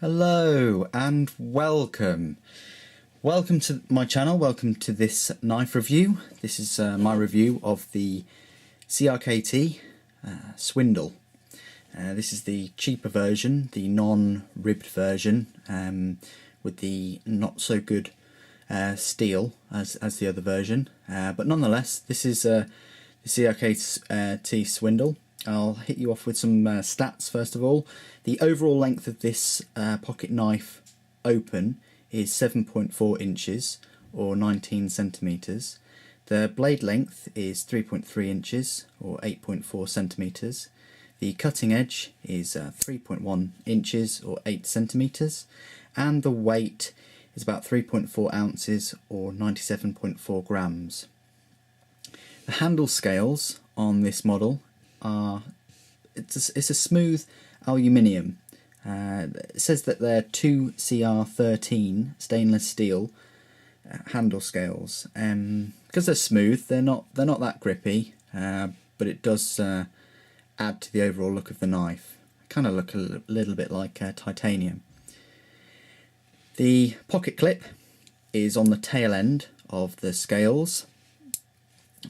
Hello and welcome. Welcome to my channel, welcome to this knife review. This is my review of the CRKT Swindle. This is the cheaper version, the non-ribbed version, with the not so good steel as the other version. But nonetheless, this is the CRKT Swindle. I'll hit you off with some stats first of all. The overall length of this pocket knife open is 7.4 inches or 19 centimetres. The blade length is 3.3 inches or 8.4 centimetres. The cutting edge is 3.1 inches or 8 centimetres. And the weight is about 3.4 ounces or 97.4 grams. The handle scales on this model it's a smooth aluminium. It says that they're 2CR13 stainless steel handle scales. Because they're smooth, they're not that grippy, but it does add to the overall look of the knife. Kind of look a little bit like titanium. The pocket clip is on the tail end of the scales,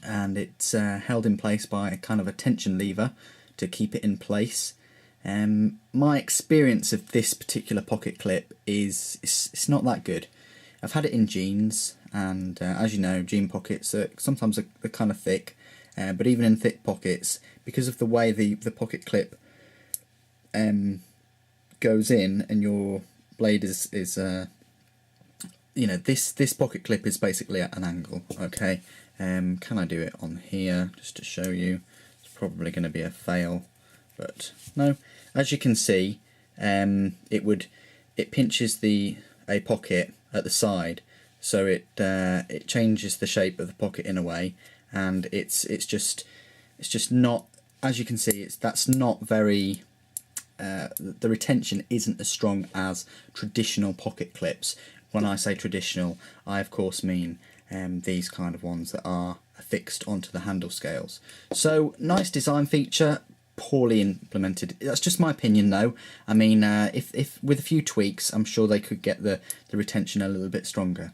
and it's held in place by a kind of a tension lever to keep it in place. My experience of this particular pocket clip is it's not that good. I've had it in jeans, and as you know, jean pockets are sometimes they're kind of thick, but even in thick pockets, because of the way the pocket clip goes in and your blade is you know, this pocket clip is basically at an angle. Okay. Can I do it on here just to show you? It's probably going to be a fail, but no. As you can see, it pinches a pocket at the side, so it changes the shape of the pocket in a way, and it's just not, as you can see, that's not very. The retention isn't as strong as traditional pocket clips. When I say traditional, I of course mean these kind of ones that are affixed onto the handle scales. So nice design feature, poorly implemented. That's just my opinion though. I mean, if with a few tweaks, I'm sure they could get the retention a little bit stronger.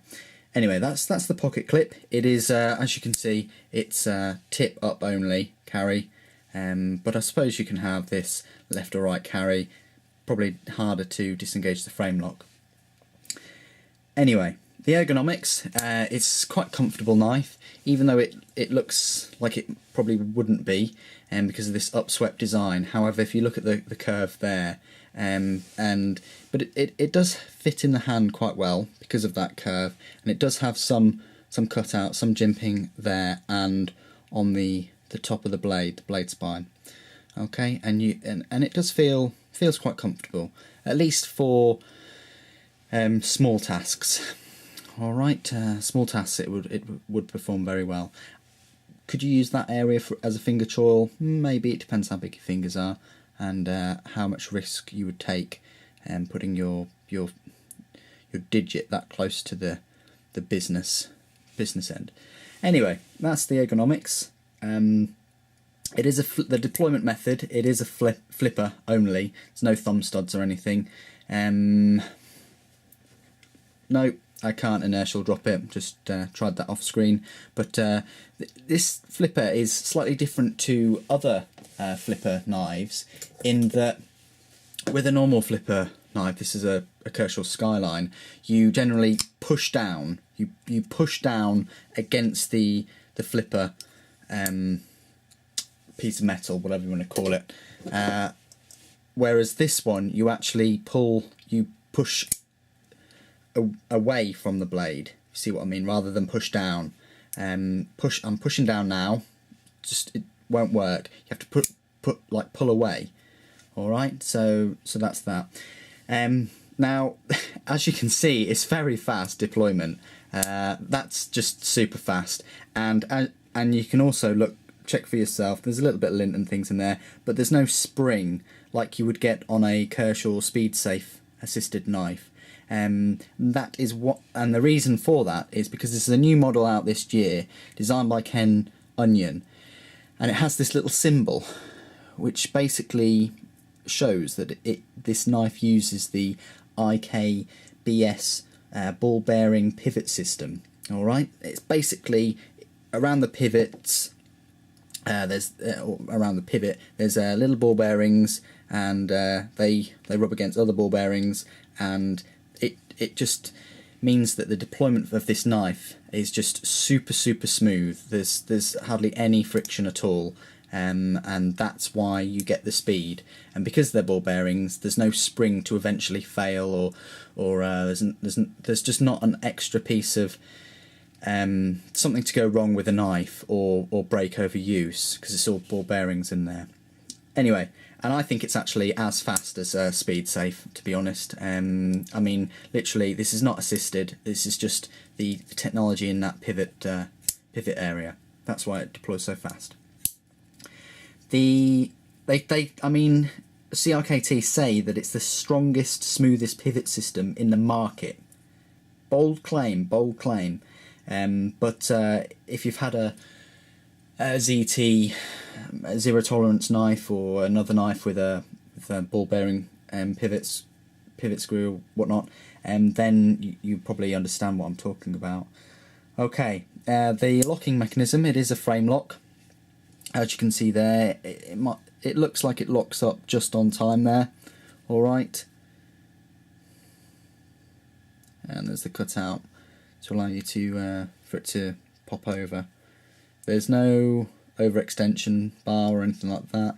Anyway, that's the pocket clip. It is, as you can see, it's tip up only carry, but I suppose you can have this left or right carry. Probably harder to disengage the frame lock. Anyway, the ergonomics, it's quite a comfortable knife, even though it looks like it probably wouldn't be, because of this upswept design. However, if you look at the curve there, but it does fit in the hand quite well because of that curve, and it does have some cutout, some jimping there, and on the top of the blade spine. Okay, and it does feels quite comfortable, at least for small tasks. All right, small tasks it would perform very well. Could you use that area as a finger choil? Maybe. It depends how big your fingers are and how much risk you would take putting your digit that close to the business end. Anyway, that's the ergonomics. It is the deployment method. It is a flipper only. There's no thumb studs or anything. No, I can't inertial drop it, just tried that off screen. But this flipper is slightly different to other flipper knives in that with a normal flipper knife, this is a Kershaw Skyline, you generally push down, you push down against the flipper piece of metal, whatever you want to call it. Whereas this one, you actually push away from the blade. See what I mean? Rather than push down. I'm pushing down now. Just it won't work. You have to pull away. All right. So that's that. Now, as you can see, it's very fast deployment. That's just super fast. And you can also check for yourself. There's a little bit of lint and things in there, but there's no spring like you would get on a Kershaw Speed Safe assisted knife. That is and the reason for that is because this is a new model out this year, designed by KNIFE, and it has this little symbol, which basically shows that this knife uses the IKBS ball bearing pivot system. All right, it's basically around the pivots. Around the pivot there's little ball bearings, and they rub against other ball bearings, and it just means that the deployment of this knife is just super smooth. There's hardly any friction at all, and that's why you get the speed. And because they're ball bearings, there's no spring to eventually fail, or there's just not an extra piece of something to go wrong with a knife or break over use, because it's all ball bearings in there. Anyway, and I think it's actually as fast as Speed Safe, to be honest. I mean, literally, this is not assisted. This is just the technology in that pivot area. That's why it deploys so fast. I mean, CRKT say that it's the strongest, smoothest pivot system in the market. Bold claim, bold claim. But if you've had a ZT zero tolerance knife, or another knife with a ball bearing pivot screw or whatnot, then you probably understand what I'm talking about. Okay, the locking mechanism, it is a frame lock. As you can see there, it looks like it locks up just on time there. All right, and there's the cutout to allow you to for it to pop over. There's no overextension bar or anything like that,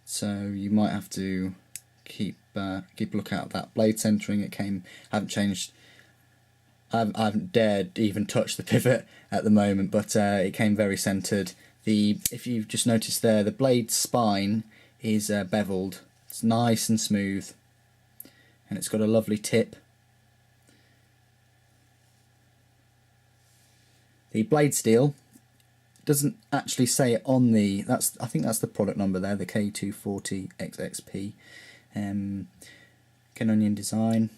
so you might have to keep a lookout at that. Blade centering, I haven't dared even touch the pivot at the moment, but it came very centered. If you've just noticed there, the blade spine is beveled. It's nice and smooth, and it's got a lovely tip. The blade steel doesn't actually say it on the. I think that's the product number there, the K240XXP. Canonian design.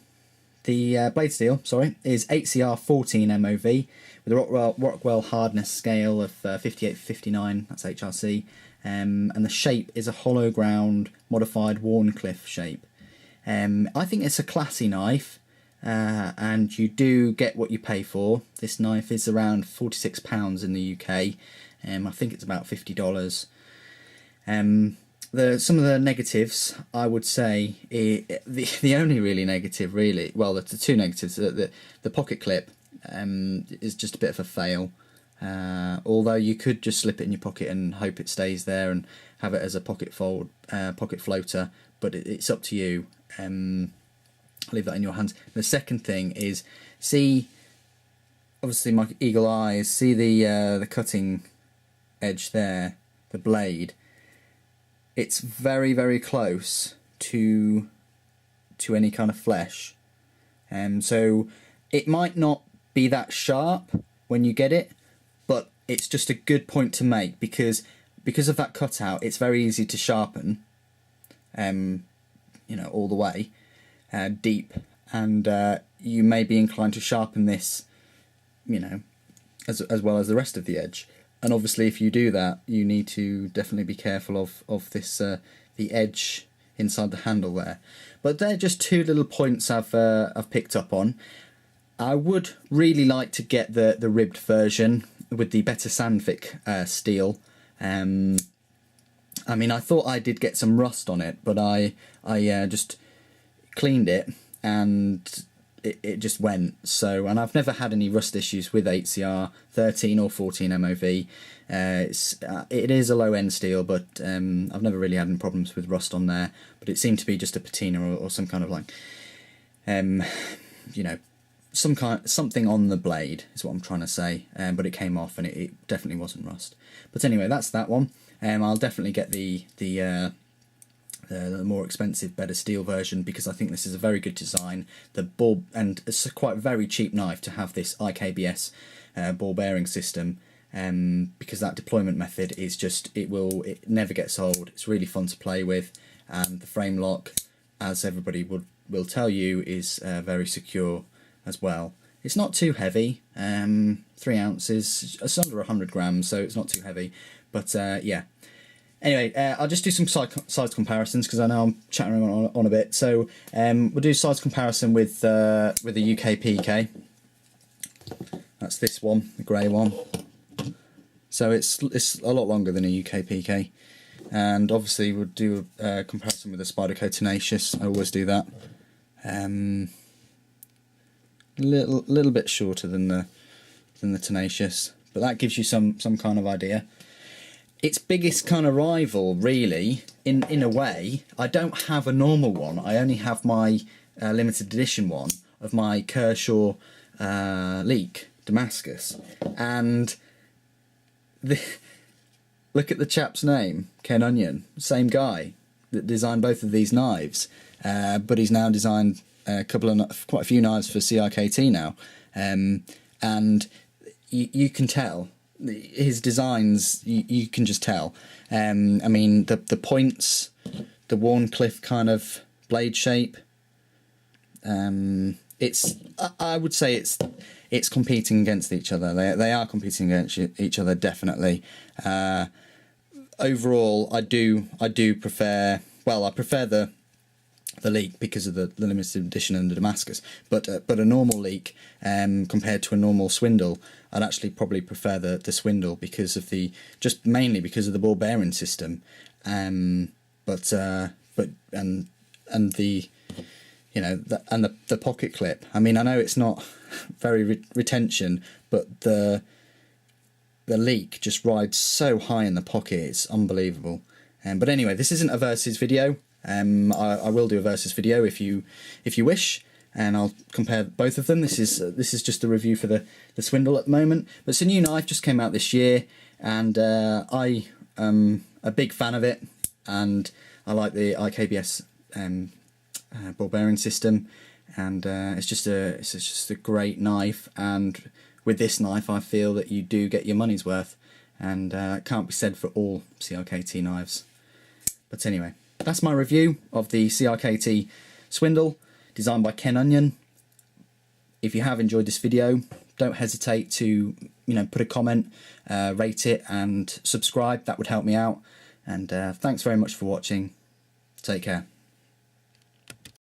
The blade steel, sorry, is 8CR14 MOV with a Rockwell hardness scale of 58-59. That's HRC, and the shape is a hollow ground modified Warncliffe shape. I think it's a classy knife. And you do get what you pay for. This knife is around £46 in the UK. I think it's about $50. Some of the negatives, I would say, the only really negative, really, well, the two negatives, the pocket clip is just a bit of a fail. Although you could just slip it in your pocket and hope it stays there and have it as a pocket floater, but it's up to you. I'll leave that in your hands. The second thing is, obviously my eagle eyes, see the cutting edge there, the blade. It's very close to any kind of flesh, so it might not be that sharp when you get it, but it's just a good point to make, because of that cutout, it's very easy to sharpen, all the way. Deep, and you may be inclined to sharpen this, as well as the rest of the edge. And obviously, if you do that, you need to definitely be careful of this the edge inside the handle there. But they're just two little points I've picked up on. I would really like to get the ribbed version with the better Sandvik steel. I mean, I thought I did get some rust on it, but I just cleaned it and it just went. So, and I've never had any rust issues with 8CR 13 or 14 MOV. It is a low end steel, but I've never really had any problems with rust on there. But it seemed to be just a patina or some kind of like, something on the blade is what I'm trying to say. But it came off, and it definitely wasn't rust. But anyway, that's that one. I'll definitely get the more expensive, better steel version, because I think this is a very good design. The ball, and it's a quite very cheap knife to have this IKBS ball bearing system, because that deployment method is just, it never gets old. It's really fun to play with, and the frame lock, as everybody will tell you, is very secure as well. It's not too heavy, 3 ounces, it's under 100 grams, so it's not too heavy. But yeah, Anyway, I'll just do some size comparisons because I know I'm chatting on a bit. So we'll do size comparison with the UK PK. That's this one, the grey one. So it's a lot longer than a UK PK, and obviously we'll do a comparison with the Spyderco Tenacious. I always do that. Little bit shorter than the Tenacious, but that gives you some kind of idea. Its biggest kind of rival, really, in a way, I don't have a normal one. I only have my limited edition one of my Kershaw Leek Damascus, and look at the chap's name, Ken Onion, same guy that designed both of these knives, but he's now designed quite a few knives for CRKT now, and you can tell his designs. You can just tell. I mean, the points, the Warncliffe kind of blade shape. I would say it's competing against each other. They are competing against each other, definitely. Overall, I do prefer. Well, I prefer the Leek because of the limited edition and the Damascus, but a normal Leek compared to a normal Swindle, I'd actually probably prefer the Swindle because of mainly because of the ball bearing system, but the the pocket clip. I mean, I know it's not very retention, but the Leek just rides so high in the pocket, it's unbelievable. But anyway, this isn't a versus video. I will do a versus video if you wish, and I'll compare both of them. This is just a review for the Swindle at the moment, but it's a new knife, just came out this year, and I am a big fan of it, and I like the IKBS ball bearing system, and it's just a great knife. And with this knife, I feel that you do get your money's worth, and it can't be said for all CRKT knives. But anyway, that's my review of the CRKT Swindle, designed by Ken Onion. If you have enjoyed this video, don't hesitate to put a comment, rate it, and subscribe. That would help me out. And thanks very much for watching. Take care.